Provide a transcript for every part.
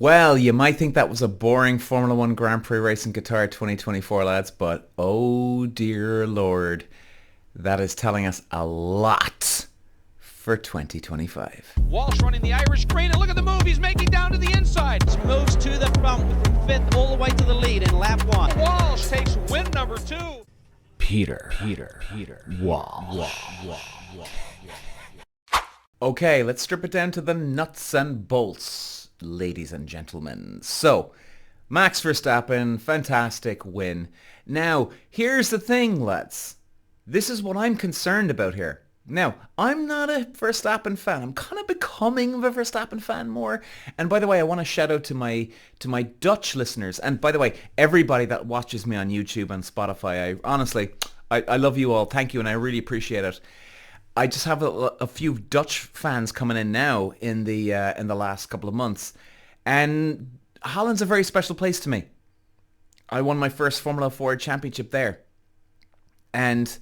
Well, you might think that was a boring Formula One Grand Prix race in Qatar 2024, lads, but oh dear Lord, that is telling us a lot for 2025. Walsh running the Irish green, and look at the move. He's making down to the inside. Moves to the front from fifth all the way to the lead in lap one. Walsh takes win number two. Peter Walsh. Okay, let's strip it down to the nuts and bolts, ladies and gentlemen. So, Max Verstappen, fantastic win. Now, here's the thing, lads. This is what I'm concerned about here. Now, I'm not a Verstappen fan. I'm kind of becoming a Verstappen fan more. And by the way, I want to shout out to my Dutch listeners. And by the way, everybody that watches me on YouTube and Spotify, I love you all. Thank you, and I really appreciate it. I just have a few Dutch fans coming in now in the last couple of months, and Holland's a very special place to me. I won my first Formula 4 championship there, and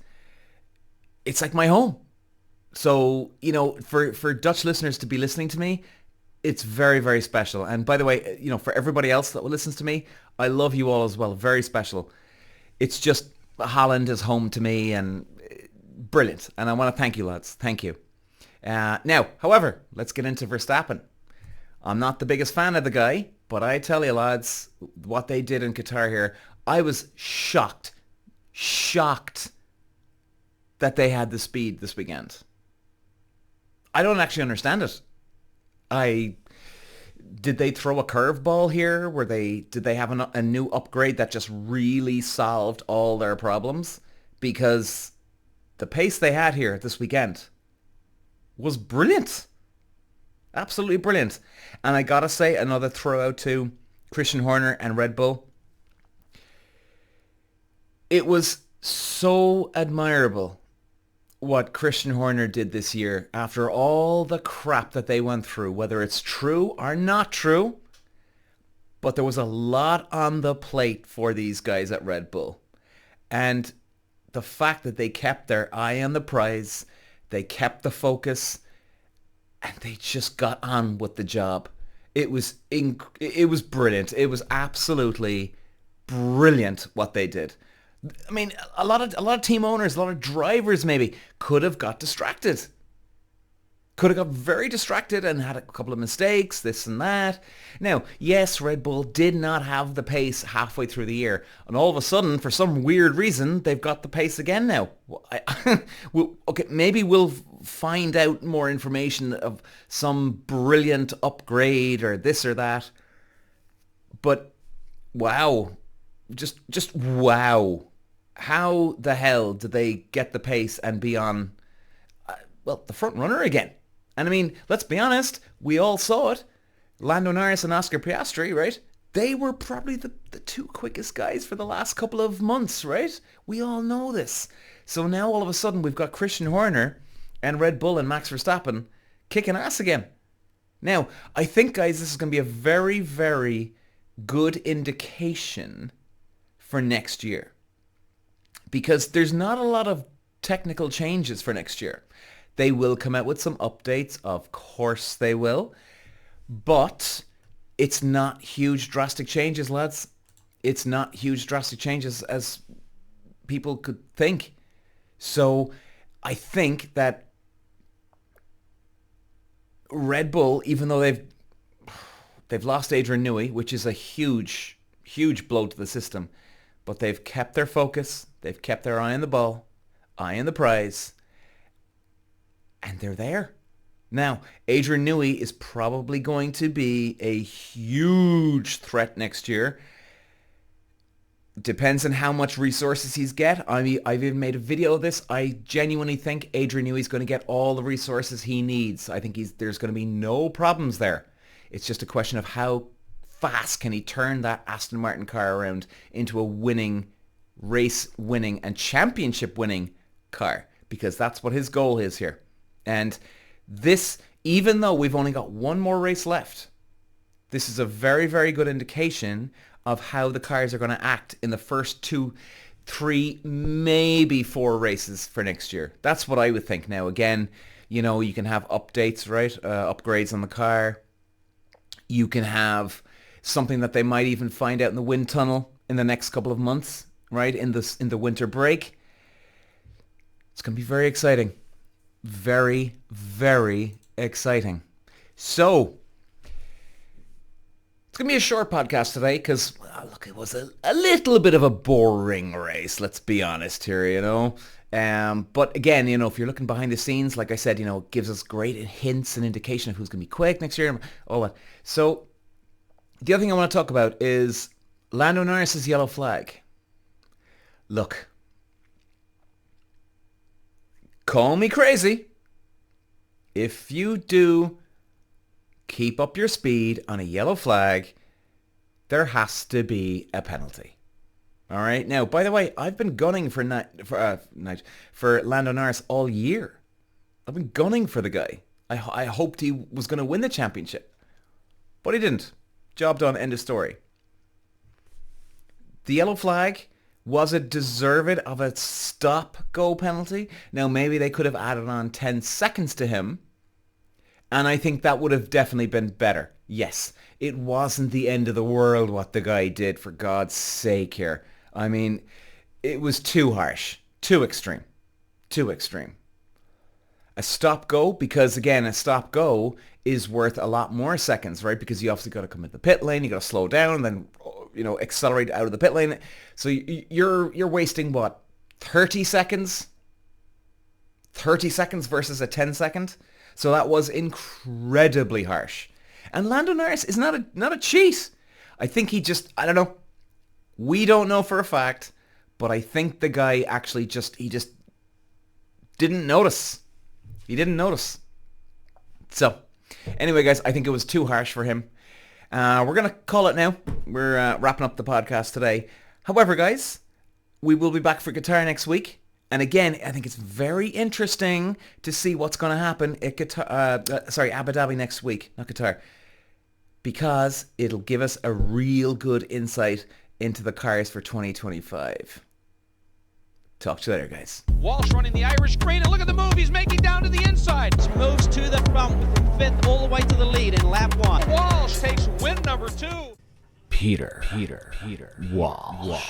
it's like my home. So, you know, for Dutch listeners to be listening to me, it's very, very special. And by the way, you know, for everybody else that listens to me, I love you all as well. Very special. It's just Holland is home to me, and brilliant. And I want to thank you, lads. Thank you. Now, however, let's get into Verstappen. I'm not the biggest fan of the guy, but I tell you, lads, what they did in Qatar here, I was shocked that they had the speed this weekend. I don't actually understand it. Did they throw a curveball here? Did they have a new upgrade that just really solved all their problems? Because the pace they had here this weekend was brilliant. Absolutely brilliant. And I gotta say, another throw out to Christian Horner and Red Bull. It was so admirable what Christian Horner did this year after all the crap that they went through, whether it's true or not true. But there was a lot on the plate for these guys at Red Bull. And the fact that they kept their eye on the prize, they kept the focus, and they just got on with the job. It was brilliant. It was absolutely brilliant what they did. I mean, a lot of team owners, a lot of drivers maybe could have got distracted. Could have got very distracted and had a couple of mistakes, this and that. Now, yes, Red Bull did not have the pace halfway through the year. And all of a sudden, for some weird reason, they've got the pace again now. Okay, maybe we'll find out more information of some brilliant upgrade or this or that. But, wow. Just wow. How the hell did they get the pace and be on, the front runner again? And I mean, let's be honest, we all saw it. Lando Norris and Oscar Piastri, right? They were probably the two quickest guys for the last couple of months, right? We all know this. So now all of a sudden we've got Christian Horner and Red Bull and Max Verstappen kicking ass again. Now, I think, guys, this is going to be a very, very good indication for next year. Because there's not a lot of technical changes for next year. They will come out with some updates, of course they will. But it's not huge drastic changes, lads. It's not huge drastic changes as people could think. So I think that Red Bull, even though they've lost Adrian Newey, which is a huge, huge blow to the system, but they've kept their focus, they've kept their eye on the ball, eye on the prize, and they're there. Now, Adrian Newey is probably going to be a huge threat next year. Depends on how much resources he's get. I've even made a video of this. I genuinely think Adrian Newey's going to get all the resources he needs. I think there's going to be no problems there. It's just a question of how fast can he turn that Aston Martin car around into a winning, race-winning and championship-winning car, because that's what his goal is here. And this, even though we've only got one more race left, this is a very, very good indication of how the cars are going to act in the first 2, 3, maybe 4 races for next year. That's what I would think. Now, again, you can have updates, right? Upgrades on the car. You can have something that they might even find out in the wind tunnel in the next couple of months, right, in the winter break. It's going to be very exciting. Very, very exciting. So, it's going to be a short podcast today because, look, it was a little bit of a boring race, let's be honest here, you know. But again, you know, if you're looking behind the scenes, like I said, you know, it gives us great hints and indication of who's going to be quick next year. All that. So, the other thing I want to talk about is Lando Norris's yellow flag. Look, call me crazy. If you do keep up your speed on a yellow flag, there has to be a penalty. All right. Now, by the way, I've been gunning for Lando Norris all year. I've been gunning for the guy. I hoped he was going to win the championship, but he didn't. Job done. End of story. The yellow flag, was it deserved of a stop-go penalty? Now, maybe they could have added on 10 seconds to him, and I think that would have definitely been better. Yes, it wasn't the end of the world what the guy did, for God's sake here. I mean, it was too harsh, too extreme, too extreme. A stop-go, because again, a stop-go is worth a lot more seconds, right? Because you obviously got to come in the pit lane, you got to slow down, then, you know, accelerate out of the pit lane. So you're wasting, what, 30 seconds? 30 seconds versus a 10-second? So that was incredibly harsh. And Lando Norris is not a cheat. I think he just, I don't know. We don't know for a fact, but I think the guy actually just didn't notice. He didn't notice. So, anyway, guys, I think it was too harsh for him. We're going to call it now. We're wrapping up the podcast today. However, guys, we will be back for Qatar next week. And again, I think it's very interesting to see what's going to happen at Abu Dhabi next week, not Qatar, because it'll give us a real good insight into the cars for 2025. Talk to you later, guys. Walsh running the Irish green, and look at the move. He's making down to the inside. Moves to the front from fifth all the way to the lead in lap 1. Walsh takes win number 2. Peter. Walsh.